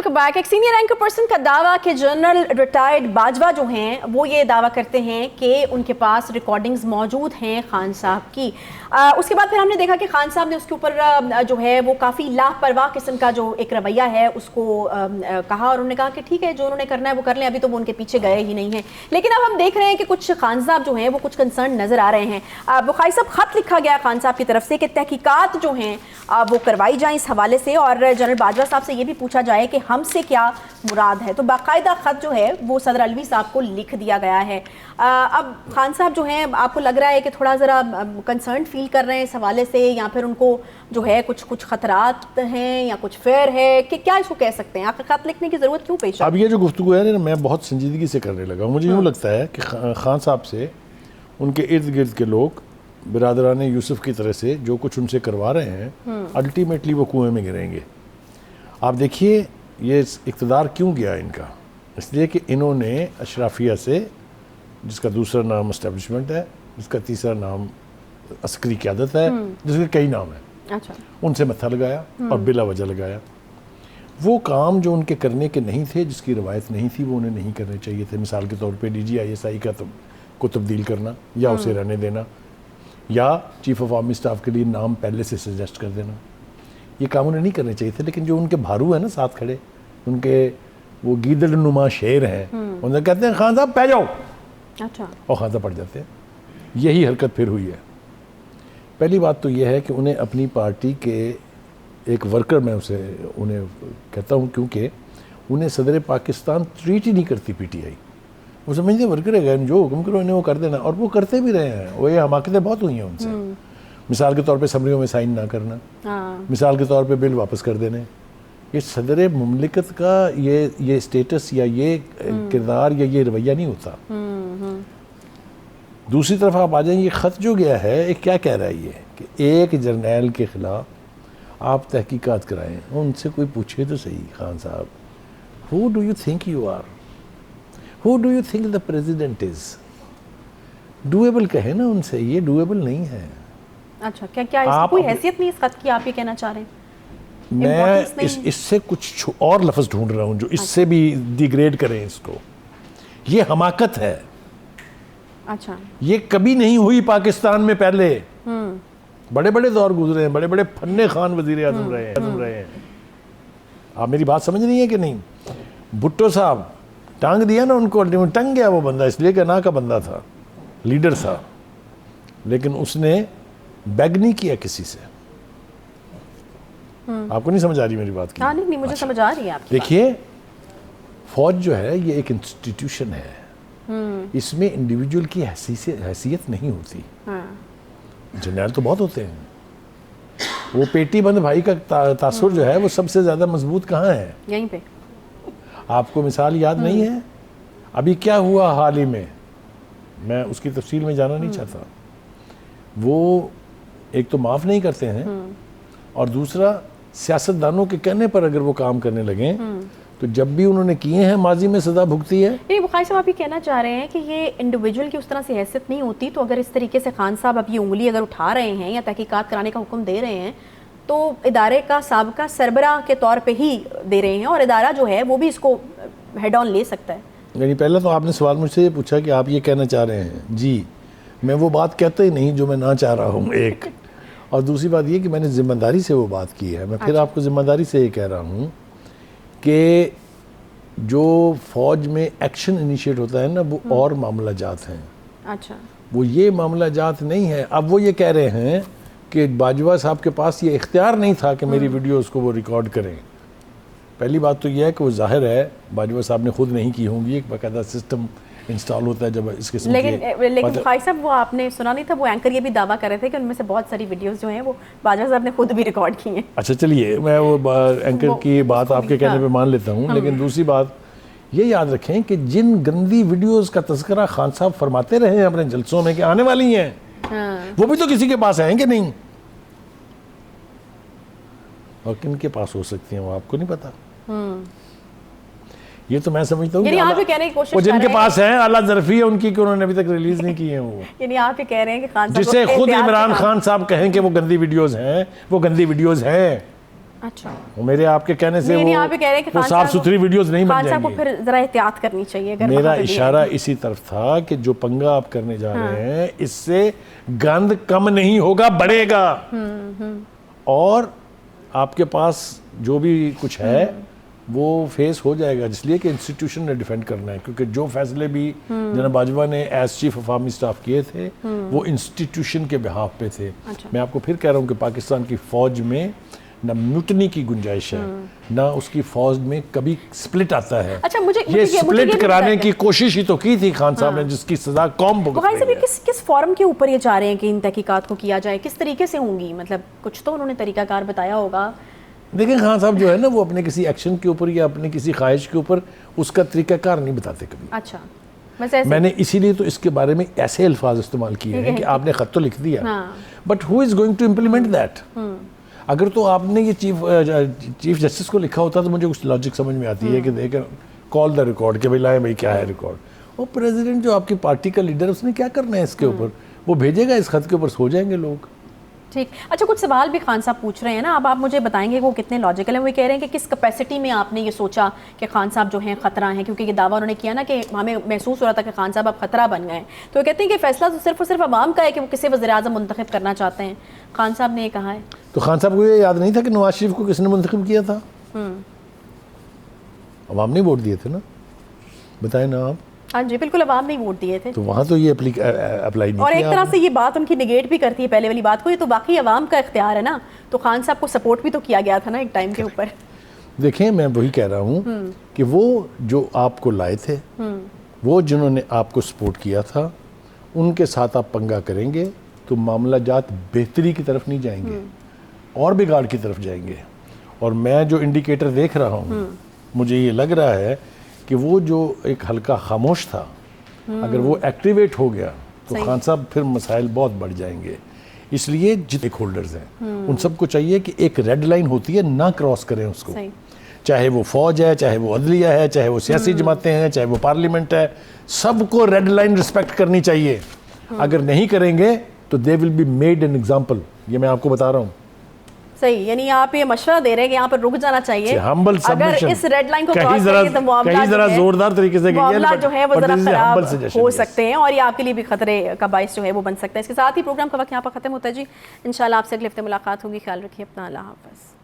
Welcome back. एक senior anchor person का दावा कि जनरल रिटायर्ड बाजवा जो हैं वो ये दावा करते हैं कि उनके पास रिकॉर्डिंग्स मौजूद हैं खान साहब की। उसके बाद फिर हमने देखा कि खान साहब ने उसके ऊपर जो है वो काफ़ी लापरवाह किस्म का जो एक रवैया है उसको कहा, और उन्होंने कहा कि ठीक है जो उन्होंने करना है वो कर लें, अभी तो वो उनके पीछे गए ही नहीं हैं। लेकिन अब हम देख रहे हैं कि कुछ खान साहब जो हैं वो कुछ कंसर्न नज़र आ रहे हैं। बुखारी साहब खत लिखा गया खान साहब की तरफ से कि तहकीकात जो हैं वो करवाई जाए इस हवाले से, और जनरल बाजवा साहब से ये भी पूछा जाए कि हमसे क्या मुराद है। तो बाकायदा ख़त जो है वो सदर अलवी साहब को लिख दिया गया है। अब खान साहब जो हैं आपको लग रहा है कि थोड़ा ज़रा कंसर्न फील कर रहे हैं इस हवाले से, या फिर उनको जो है कुछ ख़तरात हैं या कुछ फेयर है कि क्या इसको कह सकते हैं? आपका खत लिखने की ज़रूरत क्यों पेश? अब ये जो गुफ्तगू है ना मैं बहुत संजीदगी से करने लगा हूँ। मुझे यूँ लगता है कि खान साहब से उनके इर्द गिर्द के लोग बिरादरान यूसुफ की तरह से जो कुछ उनसे करवा रहे हैं अल्टीमेटली वो कुएं में गिरेंगे। आप देखिए ये इक़्तिदार क्यों गया इनका, इसलिए कि इन्होंने अशराफिया से, जिसका दूसरा नाम एस्टेब्लिशमेंट है, जिसका तीसरा नाम अस्करी क़यादत है, जिसके कई नाम हैं, अच्छा, उनसे मत्था लगाया और बिला वजह लगाया। वो काम जो उनके करने के नहीं थे, जिसकी रवायत नहीं थी, वो उन्हें नहीं करने चाहिए थे। मिसाल के तौर पे DGISI को तब्दील करना या उसे रहने देना, या चीफ ऑफ आर्मी स्टाफ के लिए नाम पहले से सजेस्ट कर देना, ये काम उन्हें नहीं करने चाहिए थे। लेकिन जो उनके भारू है ना साथ खड़े, उनके वो गीदड़ नुमा शेर हैं, उन्हें कहते हैं खान साहब पै जाओ, अच्छा, और खान साहब पड़ जाते हैं। यही हरकत फिर हुई है। पहली बात तो यह है कि उन्हें अपनी पार्टी के एक वर्कर, मैं उन्हें कहता हूँ क्योंकि उन्हें सदर पाकिस्तान ट्रीट ही नहीं करती PTI। वो समझते वर्कर है, जो हुक्म करो इन्हें वो कर देना, और वो करते भी रहे हैं। वो ये हमाकतें बहुत हुई हैं उनसे। मिसाल के तौर पे असम्बलियों में साइन ना करना, मिसाल के तौर पे बिल वापस कर देने। ये सदर मुमलिकत का ये स्टेटस या ये किरदार या ये रवैया नहीं होता। दूसरी तरफ आप आ जाएं, ये ख़त जो गया है ये क्या कह रहा है, ये कि एक जर्नैल के ख़िलाफ़ आप तहकीकात कराएं। उनसे कोई पूछे तो सही, खान साहब, who do you think you are, who do you think the president is? Doable कहे ना उनसे, ये डूएबल नहीं है। अच्छा, क्या इसकी कोई हैसियत नहीं इस खत की, आप ये कहना चाह रहे हैं? मैं इससे कुछ और लफ्ज़ ढूंढ रहा हूँ जो इससे भी डिग्रेड करें इसको। ये हमाकत है। अच्छा, ये कभी नहीं हुई पाकिस्तान में पहले। बड़े बड़े दौर गुजरे हैं, बड़े बड़े फन्ने खान वजीर आज़म रहे हैं। आप मेरी बात समझ रही है कि नहीं? भुट्टो साहब टांग दिया ना उनको, टंग गया वो बंदा, इसलिए कि ना का बंदा था, लीडर था, लेकिन उसने बैग नहीं किया किसी से। आपको नहीं समझ आ रही मेरी बात की? नहीं, मुझे समझ आ रही है आपकी। देखिए, फौज जो है ये एक इंस्टीट्यूशन है, इसमें इंडिविजुअल की हैसियत नहीं होती। जर्नैल तो बहुत होते हैं। वो पेटी बंद भाई का तासुर जो है वो सबसे ज़्यादा मजबूत कहाँ है? यहीं पे। आपको मिसाल याद नहीं है अभी क्या हुआ हाल ही में? मैं उसकी तफसील में जाना नहीं चाहता। वो एक तो माफ़ नहीं करते हैं, और दूसरा सियासतदानों के कहने पर अगर वो काम करने लगे तो जब भी उन्होंने किए हैं माजी में सजा भुगती है। नहीं, बुखारी साहब आप ये कहना चाह रहे हैं कि ये इंडिविजुअल की उस तरह से हैसियत नहीं होती, तो अगर इस तरीके से खान साहब अब ये उंगली अगर उठा रहे हैं या तहकीकात कराने का हुक्म दे रहे हैं तो इदारे का साबका सरबराह के तौर पे ही दे रहे हैं, और इदारा जो है वो भी इसको हेड ऑन ले सकता है। यानी पहले तो आपने सवाल मुझसे ये पूछा कि आप ये कहना चाह रहे हैं। जी, मैं वो बात कहता ही नहीं जो मैं ना चाह रहा हूँ, एक। और दूसरी बात ये कि मैंने ज़िम्मेदारी से वो बात की है। मैं फिर आपको ज़िम्मेदारी से ये कह रहा हूँ कि जो फ़ौज में एक्शन इनिशिएट होता है ना, वो और मामला जात हैं। अच्छा, वो ये मामला जात नहीं है। अब वो ये कह रहे हैं कि बाजवा साहब के पास ये इख्तियार नहीं था कि मेरी वीडियोस को वो रिकॉर्ड करें। पहली बात तो ये है कि वो जाहिर है बाजवा साहब ने खुद नहीं की होंगी, एक बाकायदा सिस्टम इंस्टॉल होता है जब इस किस्म लेकिन भाई साहब वो आपने सुना नहीं था, वो एंकर ये भी दावा कर रहे थे कि उनमें से बहुत सारी वीडियोस जो हैं वो बाजवा साहब ने खुद भी रिकॉर्ड की हैं। अच्छा, चलिए मैं वो एंकर की बात आपके कहने पे मान लेता हूँ, लेकिन दूसरी बात ये याद रखें कि जिन गंदी वीडियोस का तज़किरा खान साहब फरमाते रहे हैं अपने जलसों में कि आने वाली हैं, वो भी तो किसी के पास हैं कि नहीं, और किन के पास हो सकती हैं वो आपको नहीं पता। ये तो मैं समझता हूँ वो जिनके पास है आला ज़रफ़ी है उनकी, कि उन्होंने अभी तक रिलीज नहीं की है वो। यानी आप ये कह रहे हैं कि खान साहब जिसे खुद इमरान खान साहब कहें कि वो गंदी वीडियोस हैं, वो गंदी वीडियोस हैं। अच्छा, वो मेरे आपके कहने से नहीं, आप ये कह रहे हैं कि वो खान साफ साहब को- सुथरी वीडियोस नहीं बन खान साहब को जाएंगी। फिर जरा एहतियात करनी चाहिए अगर मेरा वहाँ पे भी इशारा है। इसी तरफ था कि जो पंगा आप करने जा रहे हैं इससे गंद कम नहीं होगा, बढ़ेगा। और आपके पास जो भी कुछ है वो फेस हो जाएगा, इसलिए कि इंस्टीट्यूशन ने डिफेंड करना है, क्योंकि जो फैसले भी जनाब बाजवा ने as chief of army staff किए थे वो इंस्टीट्यूशन के बिहाफ पे थे। अच्छा। मैं आपको फिर कह रहा हूँ कि पाकिस्तान की फौज में ना म्यूटनी की गुंजाइश है, ना उसकी फौज में कभी स्प्लिट आता है। अच्छा, मुझे ये स्प्लिट नहीं कराने पता की कोशिश ही तो की थी खान साहब ने, जिसकी सजा कौम भुगत वकाई साहब, रही ये है। किस फॉरम के ऊपर ये चाह रहे हैं कि इन तहकीकात को किया जाए, किस तरीके से होंगी? मतलब कुछ तो उन्होंने तरीकाकार बताया होगा। देखिए खान साहब जो है ना वो अपने किसी एक्शन के ऊपर या अपनी किसी ख्वाहिश के ऊपर उसका तरीकाकार नहीं बताते कभी। अच्छा, बस ऐसे मैंने इसीलिए तो इसके बारे में ऐसे अल्फाज इस्तेमाल किए हैं कि आपने खत तो लिख दिया, हाँ। But who is going to implement that? अगर तो आपने ये चीफ जस्टिस को लिखा होता तो मुझे कुछ लॉजिक समझ में आती है कि देख कॉल द रिकॉर्ड के भाई लाए भाई क्या है रिकॉर्ड। और प्रेसिडेंट जो आपकी पार्टी का लीडर उसने क्या करना है इसके ऊपर? वो भेजेगा, इस खत के ऊपर सो जाएंगे लोग। ठीक। अच्छा, कुछ सवाल भी खान साहब पूछ रहे हैं ना, अब आप मुझे बताएंगे वो कितने लॉजिकल हैं। वो कह रहे हैं कि किस कैपेसिटी में आपने ये सोचा कि खान साहब जो हैं ख़तरा हैं, क्योंकि ये दावा उन्होंने किया ना कि हमें महसूस हो रहा था कि खान साहब अब ख़तरा बन गए हैं। तो वो कहते हैं कि फ़ैसला तो सिर्फ और सिर्फ अवाम का है कि वो किसे वज़ीर-ए-आज़म मुंतखब करना चाहते हैं। खान साहब ने ये कहा है। तो खान साहब को ये याद नहीं था कि नवाज शरीफ को किसने मुंतखब किया था? अवाम ने वोट दिए थे ना, बताएं ना आप। हाँ जी, बिल्कुल, अवाम ने वोट दिए थे। तो वहाँ तो ये अप्लाई नहीं और एक किया तरह आपने। से ये बात उनकी निगेट भी करती है पहले वाली बात को। ये तो बाकी अवाम का इख्तियार है ना, तो खान साहब को सपोर्ट भी तो किया गया था ना एक टाइम के ऊपर। देखें, मैं वही कह रहा हूँ कि वो जो आपको लाए थे, वो जिन्होंने आपको सपोर्ट किया था, उनके साथ आप पंगा करेंगे तो मामला जात बेहतरी की तरफ नहीं जाएंगे और बिगाड़ की तरफ जाएंगे। और मैं जो इंडिकेटर देख रहा हूँ, मुझे ये लग रहा है कि वो जो एक हल्का खामोश था, अगर वो एक्टिवेट हो गया तो सही। खान साहब फिर मसाइल बहुत बढ़ जाएंगे। इसलिए जितने होल्डर्स हैं उन सबको चाहिए कि एक रेड लाइन होती है, ना क्रॉस करें उसको। सही। चाहे वो फौज है, चाहे वो अदलिया है, चाहे वो सियासी जमातें हैं, चाहे वो पार्लियामेंट है, सबको रेड लाइन रिस्पेक्ट करनी चाहिए। अगर नहीं करेंगे तो they will be made an example. ये मैं आपको बता रहा हूँ। सही, यानी आप ये मशवरा दे रहे हैं कि यहाँ पर रुक जाना चाहिए। हम्बल अगर सबमिशन इस रेड लाइन को कहीं क्रॉस जरा करेंगे तो मामला कहीं जरा जो है- जोरदार तरीके से मामला जो है वो जरा खराब हो सकते सकते हैं और ये आपके लिए भी खतरे का बाइस जो है वो बन सकता है। इसके साथ ही प्रोग्राम का वक्त यहाँ पर खत्म होता है जी। इंशाल्लाह आपसे अगले हफ्ते मुलाकात होगी। ख्याल रखिए अपना। अल्लाह हाफ़िज़।